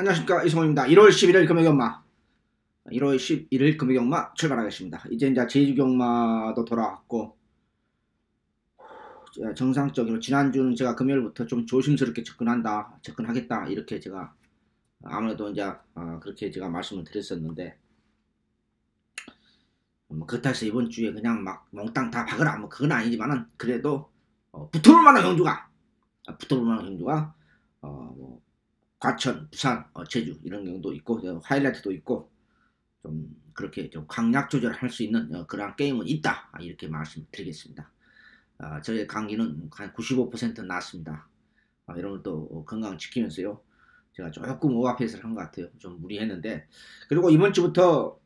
안녕하십니까, 이성호입니다. 1월 11일 금요경마 1월 11일 금요경마 출발하겠습니다. 이제 제주경마도 돌아왔고 정상적으로 지난주는 제가 금요일부터 좀 조심스럽게 접근하겠다 이렇게 제가 아무래도 이제 그렇게 제가 말씀을 드렸었는데 뭐 그렇다해서 이번 주에 그냥 막 몽땅 다 박으라 뭐 그건 아니지만은 그래도 붙어볼 만한 경주가 뭐 과천, 부산, 제주 이런 경우도 있고 하이라이트도 있고 좀 그렇게 좀 강약 조절을 할 수 있는 그런 게임은 있다 이렇게 말씀드리겠습니다. 저의 강기는 한 95% 나왔습니다. 여러분도 건강 지키면서요. 제가 조금 오버페이스를 한 것 같아요. 좀 무리했는데 그리고 이번 주부터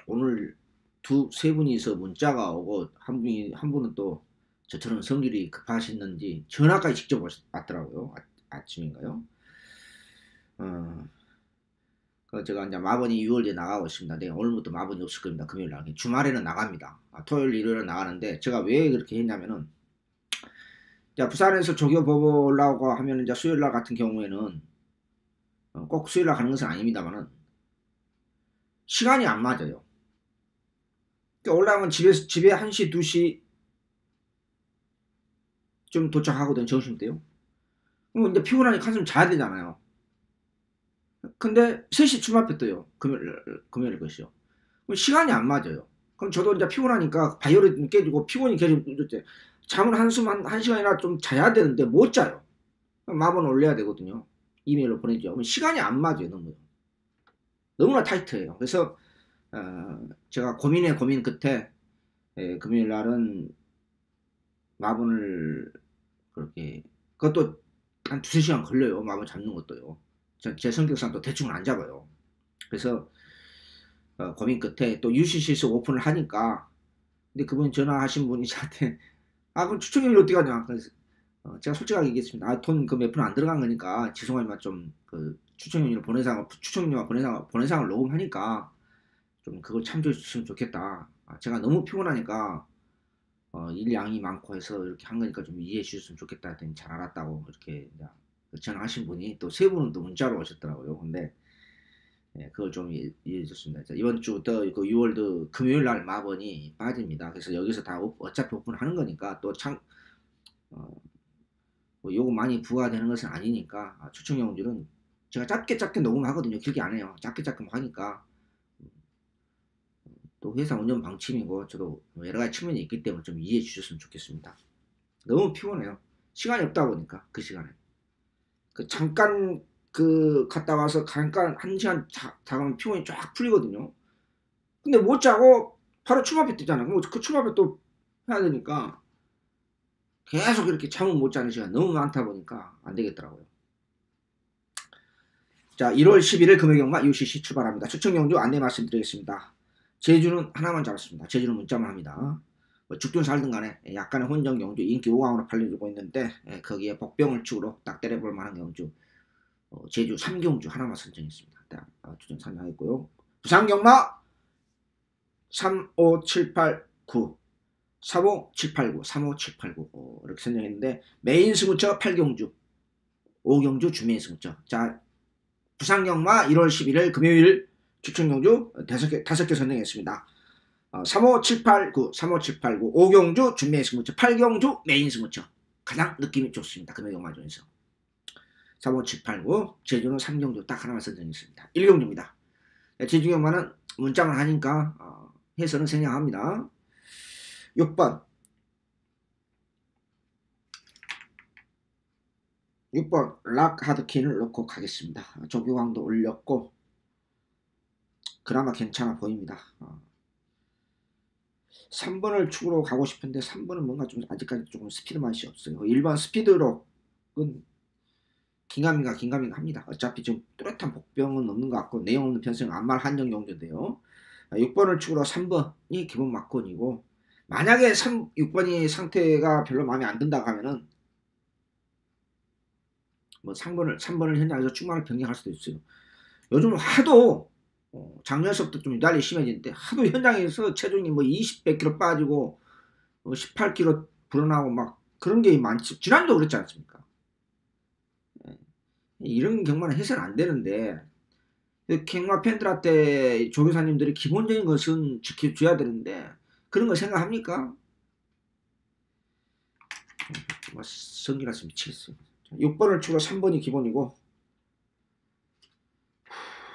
오늘 세 분이서 문자가 오고 한 분은 또 저처럼 성질이 급하셨는지 전화까지 직접 왔더라고요. 아침인가요? 제가 이제 마번이 6월에 나가고 있습니다. 네, 오늘부터 마번이 없을 겁니다. 금요일 날. 주말에는 나갑니다. 토요일, 일요일에 나가는데 제가 왜 그렇게 했냐면은 부산에서 조교 보고 올라오고 하면 이제 수요일 날 같은 경우에는 꼭 수요일 날 가는 것은 아닙니다만은 시간이 안 맞아요. 그러니까 올라오면 집에 1시, 2시 좀 도착하거든요. 점심때요. 그럼 이제 피곤하니까 한숨 자야 되잖아요. 근데 3시 주말에 떠요. 금요일 것이요. 그럼 시간이 안 맞아요. 그럼 저도 이제 피곤하니까 바이오리듬 깨지고 피곤이 계속 늦었대. 잠을 한숨 한 시간이나 좀 자야 되는데 못 자요. 마번 올려야 되거든요. 이메일로 보내죠. 그럼 시간이 안 맞아요. 너무나 타이트해요. 그래서 제가 고민 끝에 금요일 날은 마번을 그렇게 그것도 한 2~3시간 걸려요. 마번 잡는 것도요. 제 성격상 또 대충은 안 잡아요. 그래서 고민 끝에 또 UCC에서 오픈을 하니까 근데 그분 전화하신 분이 저한테 그럼 추천료이 어떻게 하냐. 그래서 제가 솔직하게 얘기했습니다. 돈 그 몇 푼 안 들어간 거니까 죄송하지만 좀 그 추천료와 bon해상을 녹음하니까 좀 그걸 참조해 주시면 좋겠다. 제가 너무 피곤하니까 일량이 많고 해서 이렇게 한 거니까 좀 이해해 주셨으면 좋겠다 했더니 잘 알았다고 이렇게 전화하신 분이 또 세 분은 또 문자로 오셨더라고요. 근데 그걸 좀 이해해 줬습니다. 이번 주부터 그 6월 금요일 날 마번이 빠집니다. 그래서 여기서 다 어차피 오픈하는 거니까 또 뭐 요거 많이 부과되는 것은 아니니까 추천 경주는 제가 짧게 녹음하거든요. 길게 안 해요. 짧게 하니까 또 회사 운전 방침이고 저도 여러 가지 측면이 있기 때문에 좀 이해해 주셨으면 좋겠습니다. 너무 피곤해요. 시간이 없다 보니까 그 시간에 잠깐 갔다 와서 잠깐 1시간 자면 피곤이 쫙 풀리거든요. 근데 못 자고 바로 추마배 뜨잖아. 그럼 그 추마배 또 해야 되니까 계속 이렇게 잠을 못 자는 시간 너무 많다 보니까 안 되겠더라고요. 자, 1월 11일 금요경마 UCC 출발합니다. 추천 경주 안내 말씀드리겠습니다. 제주는 하나만 잡았습니다. 제주는 문자만 합니다. 죽든 살든 간에 약간의 혼전 경주 인기 5강으로 팔려주고 있는데 거기에 복병을 축으로 딱 때려볼 만한 경주 제주 3경주 하나만 선정했습니다. 추천 선정했고요. 부산 경마 3, 5, 7, 8, 9 35, 7, 8, 9 35, 7, 8, 9 이렇게 선정했는데 메인 스무처 8경주 5경주 주메인 스무처. 자, 부산 경마 1월 11일 금요일 추천 경주 5개 선정했습니다. 35, 7, 8, 9 35, 7, 8, 9 5경주 준메인 스무처 8경주 메인 스무처 가장 느낌이 좋습니다. 금요 경마 중에서 35, 7, 8, 9 제주는 3경주 딱 하나만 선정했습니다. 1경주입니다. 제주 경마는 문자만 하니까 해설은 생략합니다. 6번 락 하드킨을 넣고 가겠습니다. 조교왕도 올렸고 그나마 괜찮아 보입니다. 3번을 축으로 가고 싶은데 3번은 뭔가 좀 아직까지 조금 스피드 맛이 없어요. 1번 스피드록은 긴가민가 합니다. 어차피 좀 뚜렷한 복병은 없는 것 같고 내용 없는 편성 안말 한정 경주인데요. 6번을 축으로 3번이 기본 막권이고 만약에 6번이 상태가 별로 마음에 안 든다고 하면은 뭐 3번을 현장에서 충만을 변경할 수도 있어요. 요즘 하도 작년서부터 좀 유달리 심해지는데 하도 현장에서 체중이 뭐 20kg 빠지고 18kg 불어나고 막 그런 게 많지. 지난주도 그랬지 않습니까? 이런 경마는 해서는 안 되는데 경마 팬들한테 조교사님들이 기본적인 것은 지켜줘야 되는데 그런 거 생각합니까? 성기라서 미치겠어요. 6번을 치고 3번이 기본이고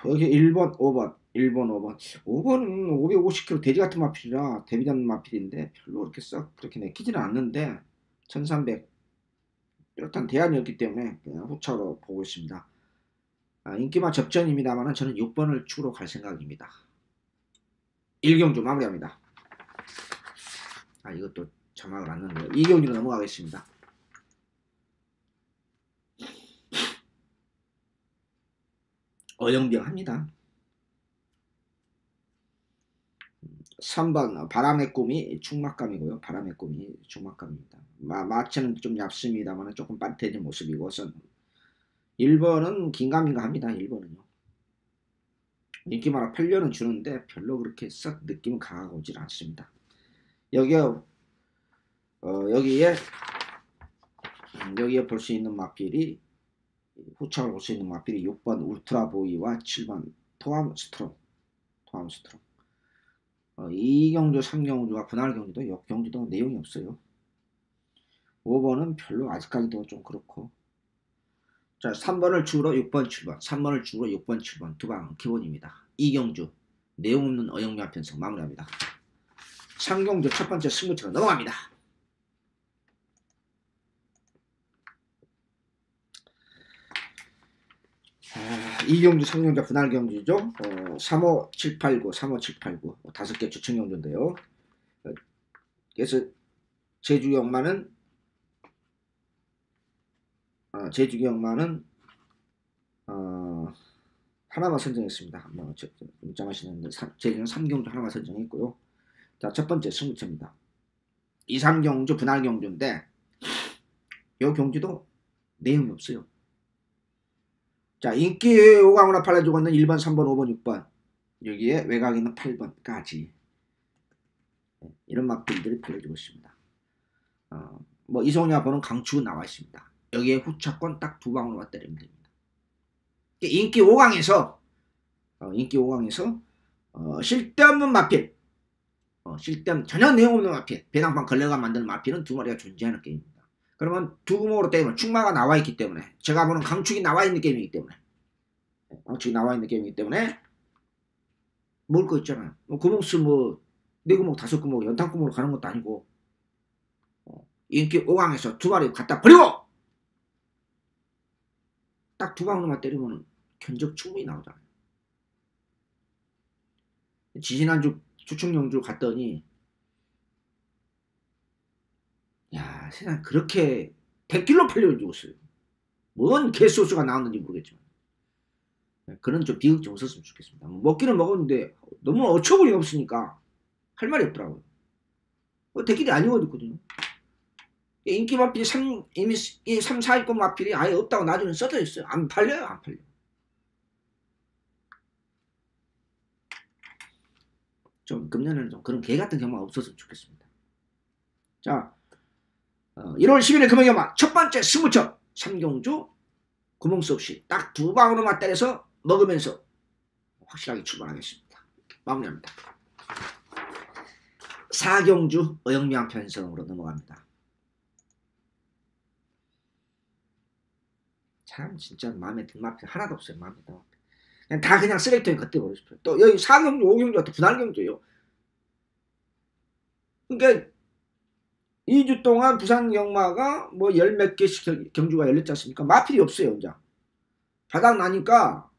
여기 1번, 5번, 1번, 5번. 5번은 550kg 돼지 같은 마필이라 데뷔 잡는 마필인데 별로 그렇게 썩 그렇게 내키지는 않는데 1300 뚜렷한 대안이었기 때문에 그냥 후차로 보고 있습니다. 인기마 접전입니다만 저는 6번을 추로 갈 생각입니다. 1경주 마무리합니다. 이것도 자막을 안 넣네요. 2경주로 넘어가겠습니다. 어영병합니다. 3번 바람의 꿈이 충막감이고요. 바람의 꿈이 충막감입니다. 마체는 좀 얇습니다만 조금 빠듯해진 모습이고선 1번은 긴가민가 합니다. 1번은요. 인기마라 8년은 주는데 별로 그렇게 썩 느낌은 강하고 오질 않습니다. 여기에 볼 수 있는 마필이 후착을 볼 수 있는 마필이 6번 울트라보이와 7번 토암스트롱 2경주 3경주와 분할경주도 역경주도 내용이 없어요. 5번은 별로 아직까지도 좀 그렇고 자 3번을 주로 6번 7번 3번을 주로 6번 7번 두 방 기본입니다. 2경주 내용 없는 어영미한 편성 마무리합니다. 3경주 첫 번째 승부처로 넘어갑니다. 2경주 3경주 분할경주죠. 3호 789 3호 789 5개 주층경주인데요. 그래서 제주경마는 하나만 선정했습니다. 문자마시는데 제주는 3경주 하나만 선정했고요. 자, 첫 번째 승부처입니다. 2, 3경주 분할경주인데 이 경주도 내용이 없어요. 자, 인기 5강으로 팔려주고 있는 1번, 3번, 5번, 6번 여기에 외곽에 있는 8번까지 이런 막들들이 팔려주고 있습니다. 이소냐 보는 강추 나와 있습니다. 여기에 후차권 딱 두 방으로만 때리면 됩니다. 인기 5강에서 쓸데없는 마필 쓸데없는 전혀 내용 없는 마필 배낭판 걸레가 만드는 마필은 두 마리가 존재하는 게임입니다. 그러면 두 구멍으로 때리면 충마가 나와 있기 때문에 제가 보는 강축이 나와 있는 게임이기 때문에 먹을 거 있잖아요. 구멍수 네 구멍 다섯 구멍 연탄 구멍으로 가는 것도 아니고 인기 5강에서 두 마리 갖다 버리고 딱 두 방으로만 때리면 견적 충분히 나오잖아요. 지지난주 추측용주 갔더니 야 세상 그렇게 100kg 팔려 죽었어요. 뭔 개소수가 나왔는지 모르겠지만 그런 좀 비극 좀 없었으면 좋겠습니다. 먹기는 먹었는데 너무 어처구니 없으니까 할 말이 없더라고요. 대길이 아니거든요. 인기 마필이 이미 3, 4위권 마필이 아예 없다고 나중에 써져 있어요. 안 팔려요. 안 팔려. 좀 금년에는 좀 그런 개 같은 경우가 없었으면 좋겠습니다. 자, 1월 10일에 금요일경마 첫 번째 승부처 3경주 구멍수 없이 딱 두 방으로만 때려서 먹으면서 확실하게 출발하겠습니다. 마무리합니다. 4경주 어영미한 편성으로 넘어갑니다. 참 진짜 마음에 든 마필 하나도 없어요. 마음에 든 마필. 그냥 쓰레기통에 걷대버리고 싶어요. 또 여기 4경주 5경주가 또 분할경주예요. 그러니까 2주 동안 부산 경마가 뭐 열 몇 개씩 경주가 열렸지 않습니까? 마필이 없어요. 혼자 바닥 나니까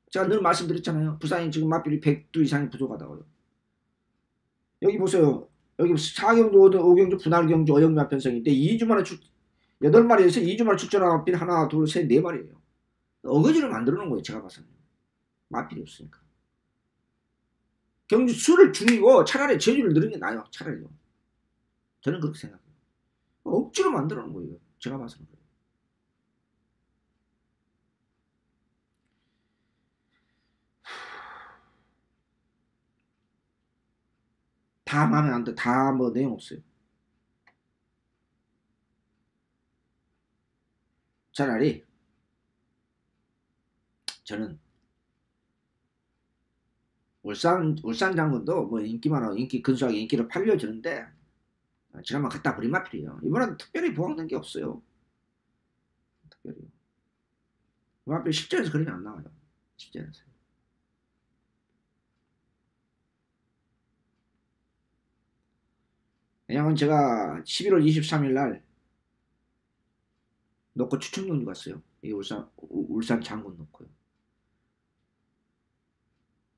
제가 늘 말씀드렸잖아요. 부산이 지금 마필이 100두 이상이 부족하다고요. 여기 보세요. 여기 4경주 5경주 분할경주 어영미한 편성인데 2주 만에 8마리에서 2주 만에 출전한 마필 하나 둘 셋 4마리예요. 어거지를 만들어 놓은 거예요. 제가 봐서는. 마필이 없으니까. 경주 수를 줄이고 차라리 제주를 늘리는 게 나아요. 차라리요. 저는 그렇게 생각해요. 억지로 만들어 놓은 거예요. 제가 봐서는 그래요. 다 마음에 안 들어. 다 뭐 내용 없어요. 차라리 저는 울산 장군도 뭐 인기 많아 인기 근소하게 인기를 팔려주는데 지난번 갖다 버린 마필이에요. 이번엔 특별히 보강된 게 없어요. 특별히 마필 실전에서 그림이 안 나와요. 실전에서. 왜냐면 제가 11월 23일 날 놓고 추천용지 갔어요. 이 울산 장군 놓고요.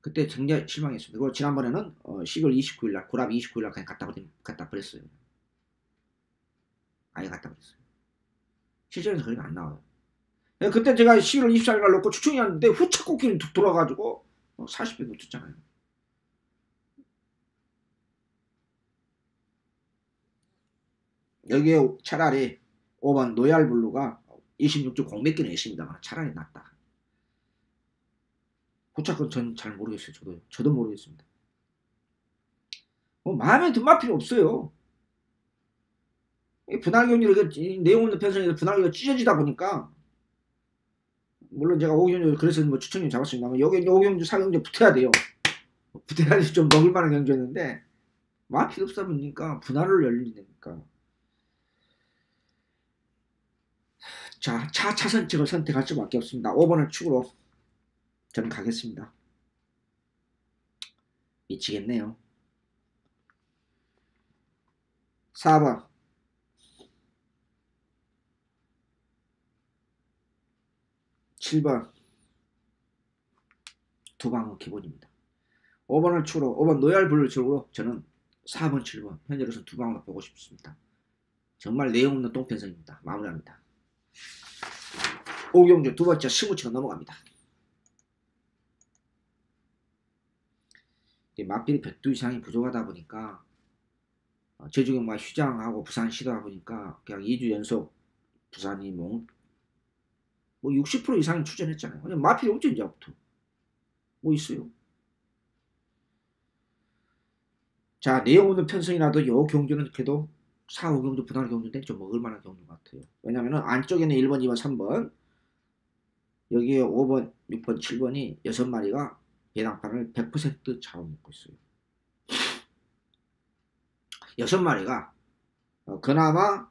그때 굉장히 실망했습니다. 그리고 지난번에는 12월 29일 날 구랍 29일 날 그냥 갖다 버렸어요. 아예 갖다 버렸어요. 실전에서 그림이 안 나와요. 그때 제가 11월 24일 날 놓고 추천이었는데 후차 꽂기는 툭 돌아가지고 40배 놓쳤잖아요. 여기에 차라리 5번 노얄블루가 26주 공백기는 있습니다만 차라리 낫다. 후차건 전 잘 모르겠어요. 저도 모르겠습니다. 뭐 마음에 든 마필이 없어요. 분할 경기를 내용 없는 편성에서 분할 경기가 찢어지다 보니까 물론 제가 오경주 그래서 뭐 추천을 잡았습니다만 여기 오경주 사경주 붙어야 돼요. 붙어야지 좀 먹을 만한 경주였는데 마필이 없다 보니까 분할을 열리니까 자 차선책을 선택할 수밖에 없습니다. 5번을 축으로 저는 가겠습니다. 미치겠네요. 4번 7번 두 방은 기본입니다. 5번을 축으로 5번 노얄블루를 축으로 저는 4번 7번 현재로서는 두 방으로 보고 싶습니다. 정말 내용 없는 똥편성입니다. 마무리합니다. 오경주 두 번째 승부처가 넘어갑니다. 맞비리 벽두 이상이 부족하다 보니까 제주경마 휴장하고 부산 시도하다 보니까 그냥 2주 연속 부산이 뭐 60% 이상이 출전했잖아요. 그냥 마필이 없죠 이제부터. 뭐 있어요. 자 내용 없는 편성이라도 요 경주는 그래도 4, 5경주 분할 경주인데 좀 먹을만한 경주 같아요. 왜냐면은 안쪽에는 1번, 2번, 3번 여기에 5번, 6번, 7번이 6마리가 배당판을 100% 잡아먹고 있어요. 6마리가 그나마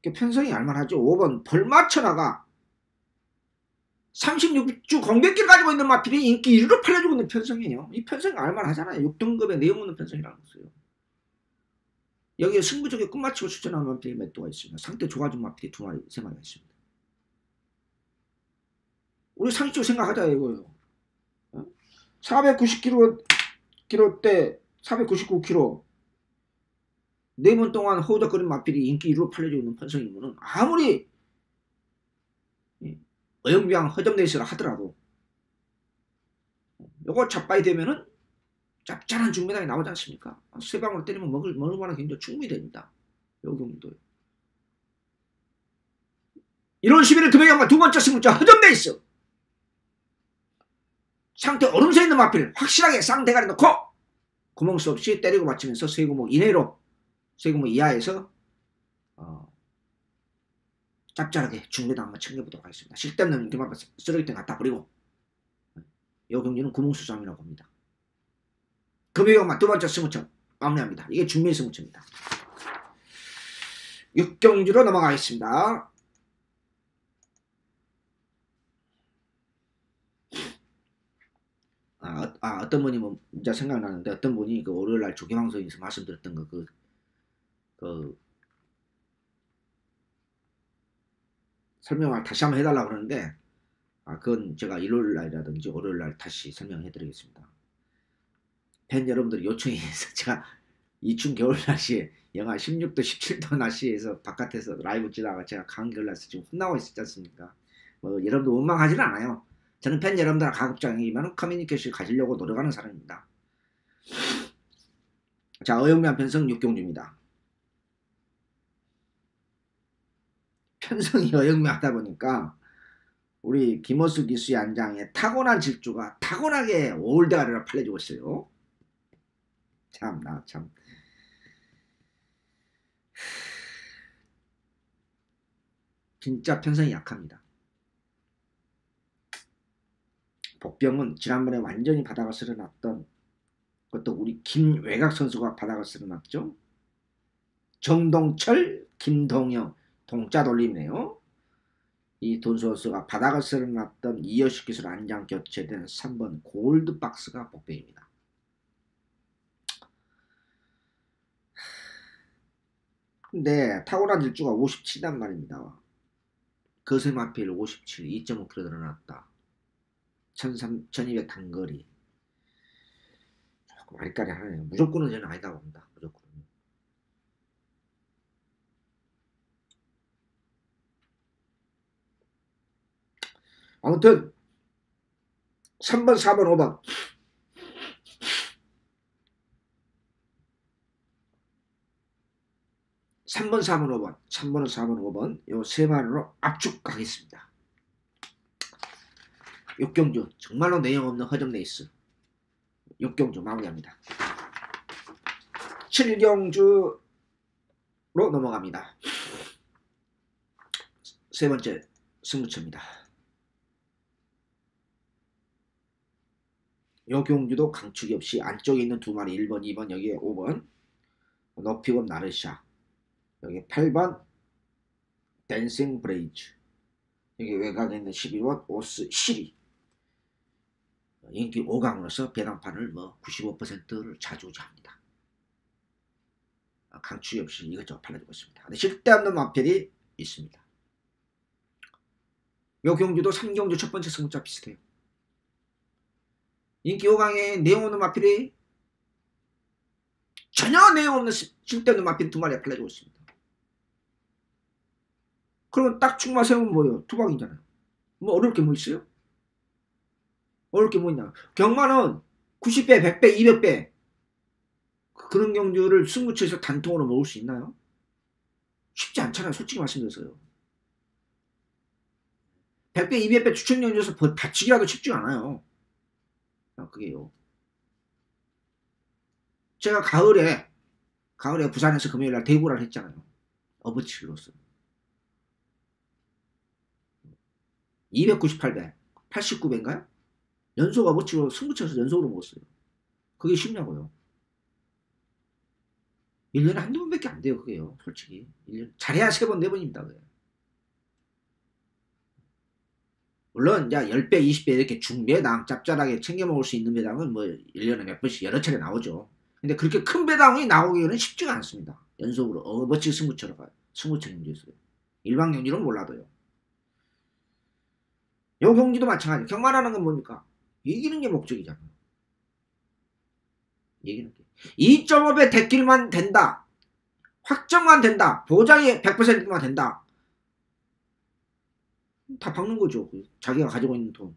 편성이 알만하죠. 5번 벌마천하가 36주 공백기를 가지고 있는 마필이 인기 1위로 팔려주고 있는 편성이에요. 이 편성이 알만하잖아요. 6등급의 내용 없는 편성이라는 것이에요. 여기에 승부적에 끝마치고 출전하는 마필이 몇 도가 있습니다. 상태 좋아진 마필이 2마리, 3마리가 있습니다. 우리 상식적으로 생각하자 이거예요. 490kg 대 499kg 4번 동안 허우적거린 마필이 인기 1위로 팔려지고 있는 편성이면은 아무리 어영비양 허접레이스를 하더라도 요거 잡바이 되면은 짭짤한 중매당이 나오지 않습니까? 세 방으로 때리면 먹을 만한 경기가 충분히 됩니다. 요 경기도요. 1월 11일 금요일과 두 번째 승부자 허접레이스 상태 얼음새 있는 마필 확실하게 쌍대가리 넣고 구멍 수 없이 때리고 맞추면서 세구목 이내로 세구목 이하에서 짭짤하게 중매당 한번 챙겨보도록 하겠습니다. 쓸데없는 김밥 쓰레기통 갖다 버리고 이 경기는 구멍수sam이라고 합니다. 금요일만 두 번째 승부처 마무리합니다. 이게 중매 승부처입니다. 6경주로 넘어가겠습니다. 어떤 분이 뭐 진짜 생각나는데 어떤 분이 그 월요일날 조개방송에서 말씀드렸던 그 설명을 다시 한번 해달라고 그러는데 그건 제가 일요일날이라든지 월요일날 다시 설명해 드리겠습니다. 팬 여러분들이 요청해 서 제가 이춘 겨울 날씨에 영하 16도 17도 날씨에서 바깥에서 라이브 찍다가 제가 감기를 나서 지금 혼나고 있지 않습니까? 뭐 여러분들 원망하지는 않아요. 저는 팬 여러분들과 가급적이면 커뮤니케이션을 가지려고 노력하는 사람입니다. 자, 어영면 편성 6경주입니다. 편성이 어영면하다 보니까 우리 김호수 기수의 안장에 타고난 질주가 타고나게 올대가리로 팔려주고 있어요. 참. 진짜 편성이 약합니다. 복병은 지난번에 완전히 바닥을 쓸어놨던 그것도 우리 김외곽 선수가 바닥을 쓸어놨죠. 정동철, 김동영 동자 돌림이네요. 이 돈 선수가 바닥을 쓸어놨던 이어식 기술 안장 교체된 3번 골드박스가 복병입니다. 근데 탁월한 질주가 57단 말입니다. 거세마필 57, 2.5kg 늘어났다. 1200 단거리. 조금 아리까리하네요. 무조건은 저는 아니다 봅니다. 무조건은. 아무튼 3번, 4번, 5번 3번, 4번, 5번 3번, 4번, 5번 요 세 마리로 압축 가겠습니다. 6경주 정말로 내용 없는 허접 레이스 6경주 마무리합니다. 7경주로 넘어갑니다. 세 번째 승부처입니다. 요 경주도 강축이 없이 안쪽에 있는 두 마리 1번, 2번, 여기에 5번 높이곤 나르샤, 여기 8번 댄싱 브레이즈, 여기 외곽에 있는 12번 오스 시리. 인기 5강으로서 배당판을 95%를 차지합니다. 강추 없이 이것저것 팔려주고 있습니다. 근데 실대없는 마필이 있습니다. 요 경주도 3경주 첫 번째 승부자 비슷해요. 인기 5강에 내용 없는 마필이 전혀 내용 없는 실대없는 마필 두 마리가 팔려주고 있습니다. 그러면 딱 축마 세우면 뭐예요? 투박이잖아요. 뭐 어려울 게 뭐 있어요? 어려울 게 뭐 있냐? 경마는 90배, 100배, 200배 그런 경주를 승부처에서 단통으로 먹을 수 있나요? 쉽지 않잖아요. 솔직히 말씀드려서요. 100배, 200배 추천 경주에서 다치기라도 쉽지가 않아요. 그게요. 제가 가을에 부산에서 금요일날 대구를 했잖아요. 어버치로서 298배, 89배인가요? 연속 어버치로 승부처에서 연속으로 먹었어요. 그게 쉽냐고요. 1년에 한두 번밖에 안 돼요. 그게요. 솔직히 1년 잘해야 3번, 4번입니다. 그게. 물론 이제 10배, 20배 이렇게 중배당 짭짤하게 챙겨 먹을 수 있는 배당은 뭐 1년에 몇 번씩 여러 차례 나오죠. 근데 그렇게 큰 배당이 나오기는 쉽지가 않습니다. 연속으로 어버치 승부처럼 가요. 승부처 경기에서요. 일반 경기는 몰라도요. 요 경기도 마찬가지. 경마라는 건 뭡니까? 이기는 게 목적이잖아요. 이기는 게. 2.5배 대길만 된다. 확정만 된다. 보장이 100%만 된다. 다 박는 거죠. 자기가 가지고 있는 돈.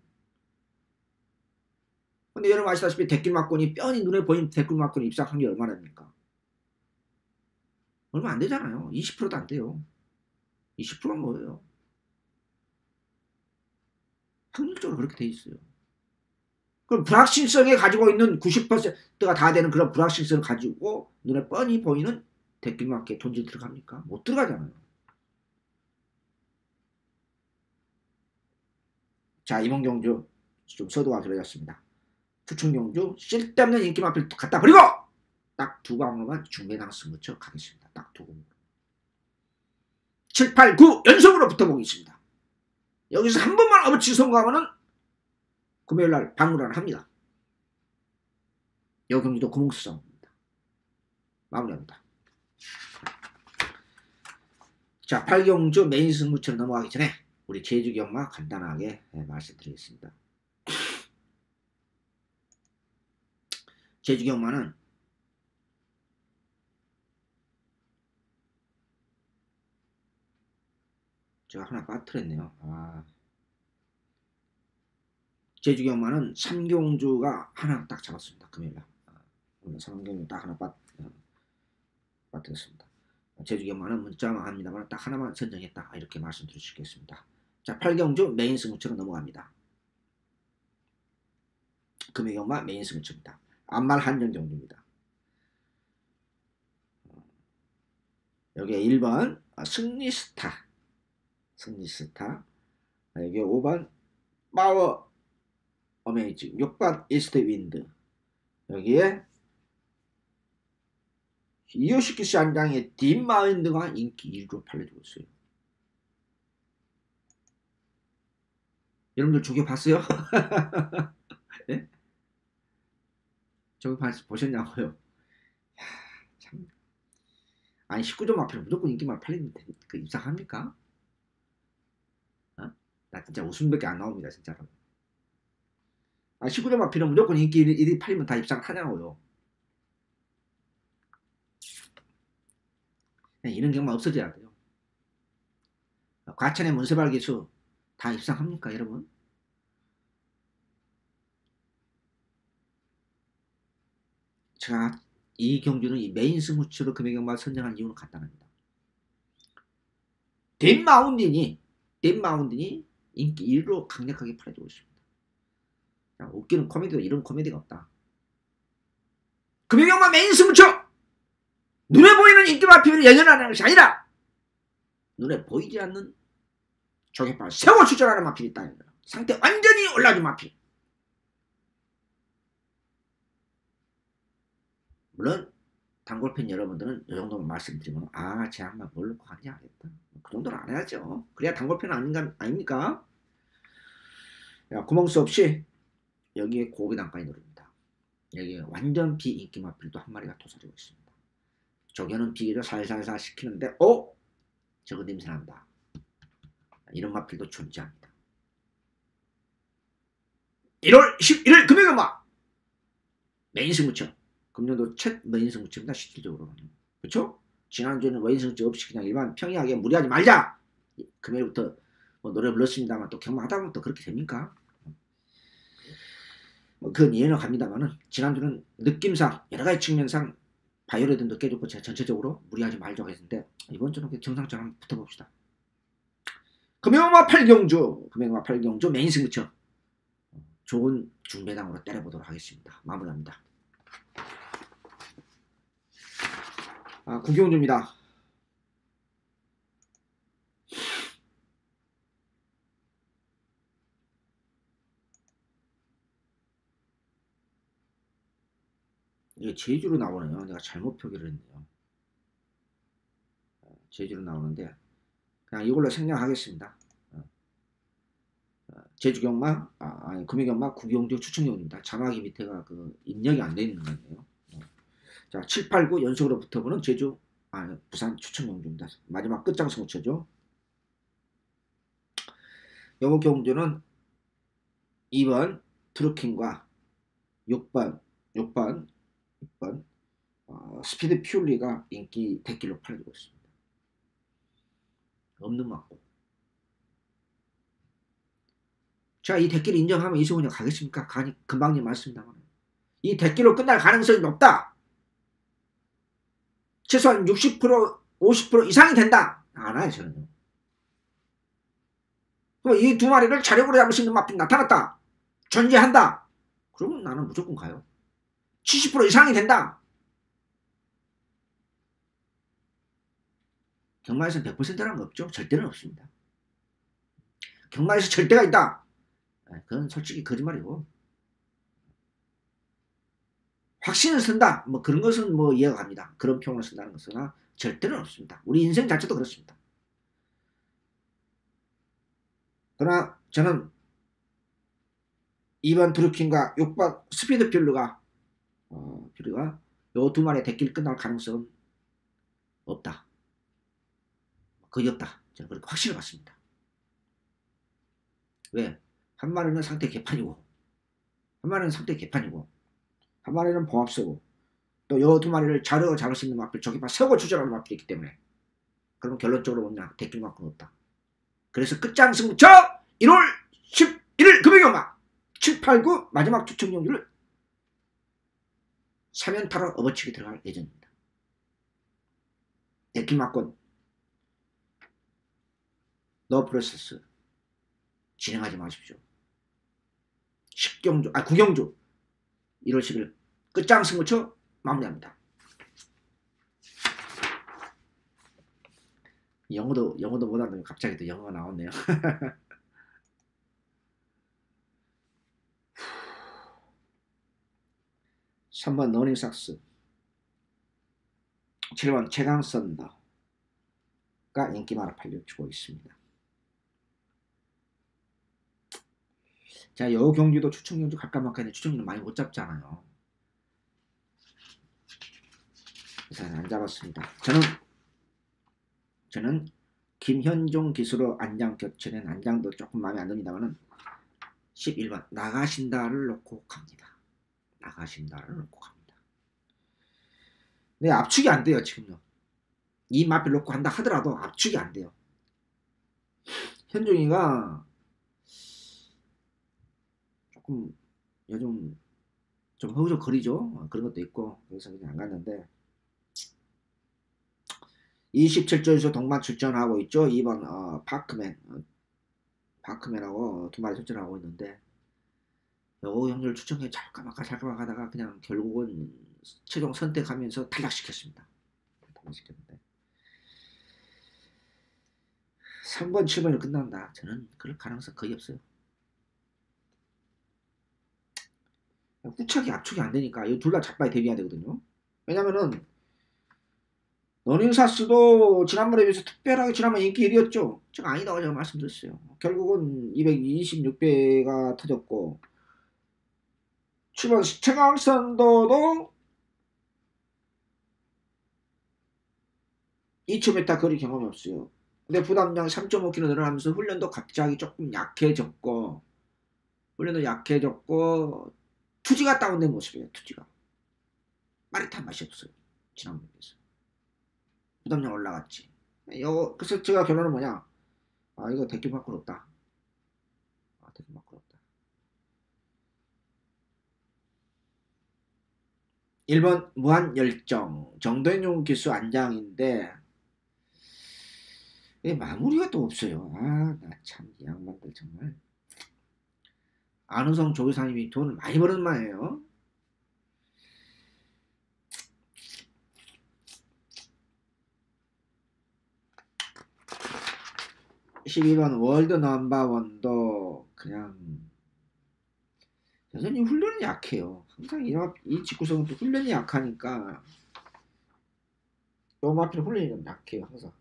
근데 여러분 아시다시피 대길막권이 뻔히 눈에 보이는 대길막권이 입상 확률이 얼마나 됩니까? 얼마 안 되잖아요. 20%도 안 돼요. 20%가 뭐예요? 확률적으로 그렇게 돼 있어요. 그럼 불확실성에 가지고 있는 90%가 다 되는 그런 불확실성을 가지고 눈에 뻔히 보이는 대길막권에 돈질 들어갑니까? 못 들어가잖아요. 자, 이번 경주 좀 서두가 길어졌습니다. 추천 경주 쓸데없는 인기 마필 갖다 버리고 딱 두 강으로만 중배당 승부처 가겠습니다. 딱 두 강으로 7, 8, 9 연속으로 붙어보겠습니다. 여기서 한 번만 어버치 성공하면은 금요일날 방문을 합니다. 이 경기도 구멍수성입니다. 마무리합니다. 자, 8경주 메인 승부처로 넘어가기 전에 우리 제주 경마 간단하게 말씀드리겠습니다. 제주 경마는 제가 하나 빠뜨렸네요. 제주 경마는 3경주가 하나 딱 잡았습니다. 금요일날. 오늘 3경주 딱 하나 빠뜨렸습니다. 제주 경마는 문자만 합니다만 딱 하나만 선정했다. 이렇게 말씀드릴 수 있겠습니다. 자, 8경주 메인 승부처로 넘어갑니다. 금요 경마 메인 승부처입니다. 암말 한정 경주입니다. 여기에 1번 승리스타. 여기 5번 파워 어메이징 6번 이스트 윈드 여기에 이요시키시 한장의 딥마인드가 인기 1위로 팔려주고 있어요. 여러분들 저기 봤어요? 네? 저기 보셨냐고요? 야, 참. 아니 19점 앞에 무조건 인기만 팔리면 그 입상합니까? 어? 나 진짜 웃음밖에 안 나옵니다 진짜로. 아 19점 앞에는 무조건 인기 1위 팔리면 다 입상하냐고요. 이런 경우만 없어져야 돼요. 과천의 문서발 기수 다 입상합니까 여러분? 제가 이 경주는 이 메인 스무츠로 금액경마 선정한 이유는 간단합니다. 딥마운틴이 인기 1위로 강력하게 팔아주고 있습니다. 웃기는 코미디도 이런 코미디가 없다. 금액경마 메인 스무츠 눈에 보이는 인기만 피면 연연하는 것이 아니라 눈에 보이지 않는 조개발 세워 추천하는 마필이 있다는 거야. 상태 완전히 올라준 마필. 물론 단골팬 여러분들은 이 정도만 말씀드리면 아 제 양반 뭘 넣고 하는지 알겠다. 그 정도는 안 해야죠. 그래야 단골팬 아닙니까? 야, 구멍 수 없이 여기에 고기 단가에 누릅니다. 여기에 완전 비인기 마필도 한 마리가 도사리고 있습니다. 조개는 비계를 살살살 시키는데 저거 냄새난다. 이런 마필도 존재합니다. 1월 11일 금요일마 메인 승부처 금년도 첫 메인 승부처입니다. 실질적으로는 그렇죠? 지난주에는 메인 승부처 없이 그냥 일반 평이하게 무리하지 말자 금요일부터 뭐 노래 불렀습니다만 또 경마하다 보면 또 그렇게 됩니까? 그건 이해는 갑니다만은 지난주는 느낌상 여러가지 측면상 바이오레드도 깨졌고 제가 전체적으로 무리하지 말자고 했는데 이번 주는 정상적으로 한번 붙어봅시다. 금요일마 8경주 메인 승부처 좋은 중배당으로 때려보도록 하겠습니다. 마무리합니다. 구경주입니다. 이게 제주로 나오네요. 내가 잘못 표기를 했네요. 제주로 나오는데 그냥 이걸로 생략하겠습니다. 제주경마, 아니 금요경마 구경주 추천용입니다. 자막이 밑에가 그 입력이 안 돼 있는 거네요. 자, 7, 8, 9 연속으로 붙어보는 제주, 부산 추천용주입니다. 마지막 끝장 승부처죠. 영어 경주는 2번 트루킹과 6번 스피드 퓨리가 인기 대길로 팔려지고 있습니다. 없는 맞고. 자, 이 대길을 인정하면 이승훈이 가겠습니까? 금방님 말씀입니다만 이 대길로 끝날 가능성이 높다. 최소한 60% 50% 이상이 된다. 안 와요 저는요. 이 두 마리를 자력으로 잡을 수 있는 마필이 나타났다. 존재한다. 그러면 나는 무조건 가요. 70% 이상이 된다. 경마에서는 100%라는 거 없죠. 절대는 없습니다. 경마에서 절대가 있다. 그건 솔직히 거짓말이고. 확신을 쓴다. 뭐 그런 것은 뭐 이해가 갑니다. 그런 표현을 쓴다는 것은 절대는 없습니다. 우리 인생 자체도 그렇습니다. 그러나 저는 2번 드루킹과 6번 스피드 퓨리가 요 두 마리의 대길 끝날 가능성은 없다. 거의 없다. 저는 그렇게 확신을 갖습니다. 왜? 한 마리는 상태 개판이고 한 마리는 상태 개판이고 한 마리는 봉합서고 또 요 두 마리를 자르고 잡을 수 있는 마필 저기만 세고 추적하는 마필이 있기 때문에 그러면 결론적으로 뭐냐 대길만큼 없다. 그래서 끝장 승부처 1월 11일 금요일경마 7, 8, 9 마지막 추천 경주를 3연타로 업어치기 들어갈 예정입니다. 대길만권 노 프로세스 진행하지 마십시오. 10경주, 구경주 1월 10일 끝장 승부처 마무리합니다. 영어도 못하는데 갑자기 또 영어가 나왔네요. 3번 러닝삭스, 7번 최강선더가 인기 많아 팔려주고 있습니다. 자, 요 경주도 추천 경주 갈까 말까 했는데 추천기는 많이 못 잡잖아요. 그래서 안 잡았습니다. 저는 김현종 기수로 안장 겹쳐낸 안장도 조금 마음에 안 듭니다만은 11번 나가신다를 놓고 갑니다. 나가신다를 놓고 갑니다. 네, 압축이 안 돼요. 지금요. 이 마필 놓고 한다 하더라도 압축이 안 돼요. 현종이가 조금 요즘 좀 허우적거리죠. 그런 것도 있고 그래서 그냥 안 갔는데 27조에서 동반 출전하고 있죠. 2번 파크맨하고 두 마리 출전하고 있는데 요 형들 추천해 잘까 말까 하다가 그냥 결국은 최종 선택하면서 탈락시켰습니다. 탈락시켰는데 3번 7번이 끝난다. 저는 그럴 가능성 거의 없어요. 후착이 압축이 안 되니까 이 둘 다 잡바에 대비해야 되거든요. 왜냐면은 러닝사스도 지난번에 비해서 특별하게 지난번 인기 1위였죠. 제가 아니다고 제가 말씀드렸어요. 결국은 226배가 터졌고 7번 최강선도도 2000m 거리 경험이 없어요. 근데 부담량 3.5kg 늘어나면서 훈련도 갑자기 조금 약해졌고 투지가 다운된 모습이에요. 투지가 빠릿한 맛이 없어요. 지난번에 비해서 부담량 올라갔지. 그래서 제가 결론은 뭐냐, 이거 대길 밖으로 없다. 대길 밖으로 없다. 1번 무한열정 정도현용 기수 안장인데 마무리가 또 없어요. 나 참 이 양반들 정말. 안우성 조교사님이 돈을 많이 버는 말이에요. (12번) 월드 넘버원도 그냥 여전히 훈련이 약해요. 항상 이 직구성은 또 훈련이 약하니까 요 마필 훈련이 좀 약해요. 항상.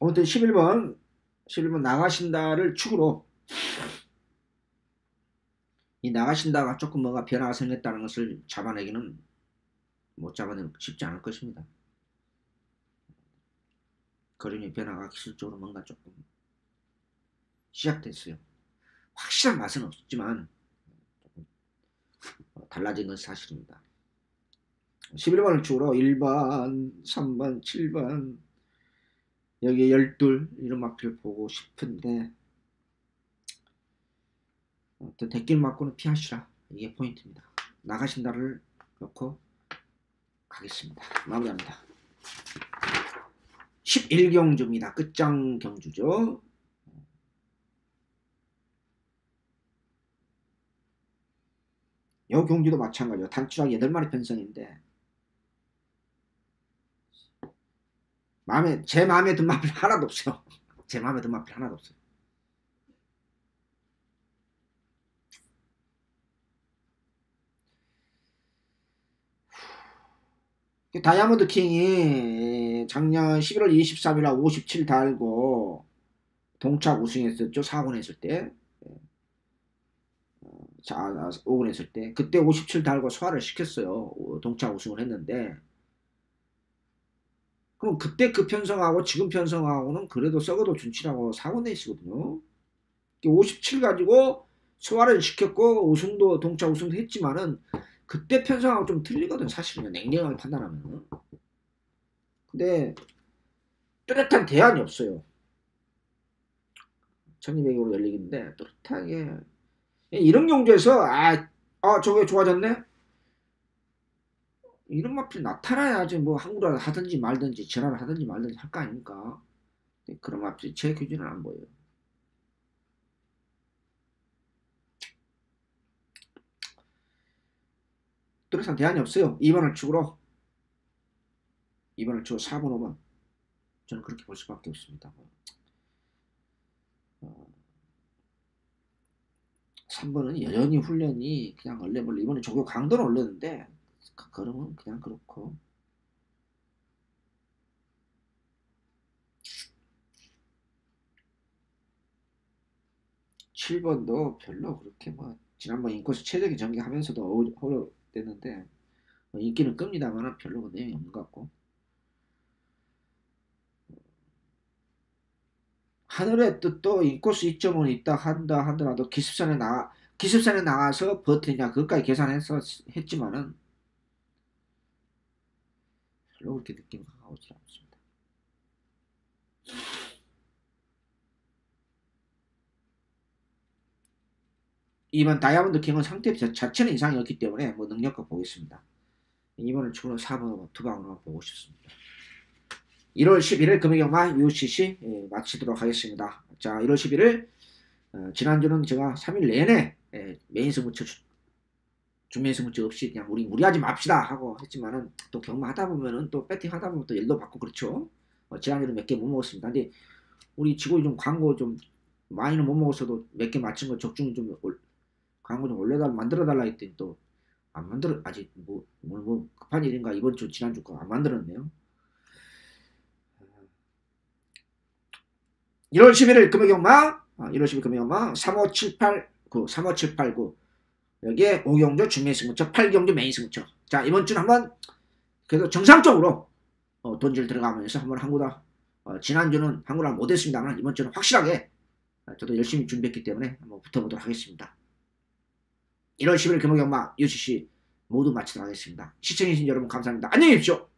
아무튼 11번 나가신다를 축으로 이 나가신다가 조금 뭔가 변화가 생겼다는 것을 잡아내기는 쉽지 않을 것입니다. 그림의 변화가 기술적으로 뭔가 조금 시작됐어요. 확실한 맛은 없지만 조금 달라진 건 사실입니다. 11번을 축으로 1번, 3번, 7번 여기 12 이런 마필을 보고 싶은데 대길 맞고는 피하시라. 이게 포인트입니다. 나가신다를 넣고 가겠습니다. 마무리합니다. 11경주입니다. 끝장 경주죠. 이 경주도 마찬가지로 단추락 8마리 편성인데 제 마음에 든 마필 하나도 없어요. 제 마음에 든 마필 하나도 없어요. 다이아몬드 킹이 작년 11월 23일 57 달고 동착 우승했었죠. 4군 했을 때. 5군 했을 때. 그때 57 달고 소화를 시켰어요. 동착 우승을 했는데 그럼 그때 그 편성하고 지금 편성하고는 그래도 썩어도 준치라고 4군 내시거든요. 57 가지고 소화를 시켰고 우승도 동착 우승도 했지만은 그때 편성하고 좀 틀리거든. 사실은 냉정하게 판단하면. 근데 뚜렷한 대안이 없어요. 1200으로 열리기인데 뚜렷하게 이런 경주에서 저게 좋아졌네? 이런 마필 나타나야지 뭐 항구를 하든지 말든지 전화를 하든지 말든지 할 거 아닙니까? 그런 마필이 제 기준은 안 보여요. 뚜렷한 대안이 없어요. 2번을 축으로 4번 5번 저는 그렇게 볼 수밖에 없습니다. 3번은 여전히 훈련이 그냥 얼레벌레. 이번에 조교 강도는 올렸는데 그러면 그냥 그렇고. 7번도 별로 그렇게 뭐 지난번 인코스 최적의 전개하면서도 어려웠는데 인기는 끕니다만 별로 내용이 없는 것 같고. 하늘의 뜻도 인코스 2.5는 있다 한다 하더라도 기습산에 나가서 버티냐 그것까지 계산해서 했지만은 별로 그렇게 느낌이 오지 않습니다. 2번 다이아몬드 킹은 상태 자체는 이상이 없기 때문에 뭐 능력과 보겠습니다. 2번을 추가로 4번으로 두 방으로 보고 싶습니다. 1월 11일 금요경마 UCC 마치도록 하겠습니다. 자, 1월 11일 지난주는 제가 3일 내내 메인 승부처 중메인 승부처 없이 그냥 우리 무리하지 맙시다 하고 했지만은 또 경마 하다 보면은 또 배팅 하다 보면 또 열도 받고 그렇죠. 지난주는 몇 개 못 먹었습니다. 근데 우리 지고 좀 광고 좀 많이는 못 먹었어도 몇 개 맞춘 거 적중 좀 광고 좀 만들어 달라 했더니 또 안 만들어. 아직 뭐 급한 일인가 이번 주 지난주 거 안 만들었네요. 1월 11일 금요경마 1월 10일 금요경마 35789 35789 여기에 5경주 중메인 승부처 8경주 메인 승부처. 자, 이번 주는 한번 그래도 정상적으로 돈질 들어가면서 한번 한구다. 지난주는 한구다 못했습니다만 이번 주는 확실하게 저도 열심히 준비했기 때문에 한번 붙어보도록 하겠습니다. 1월 10일 금요경마 UCC 모두 마치도록 하겠습니다. 시청해주신 여러분 감사합니다. 안녕히 계십시오.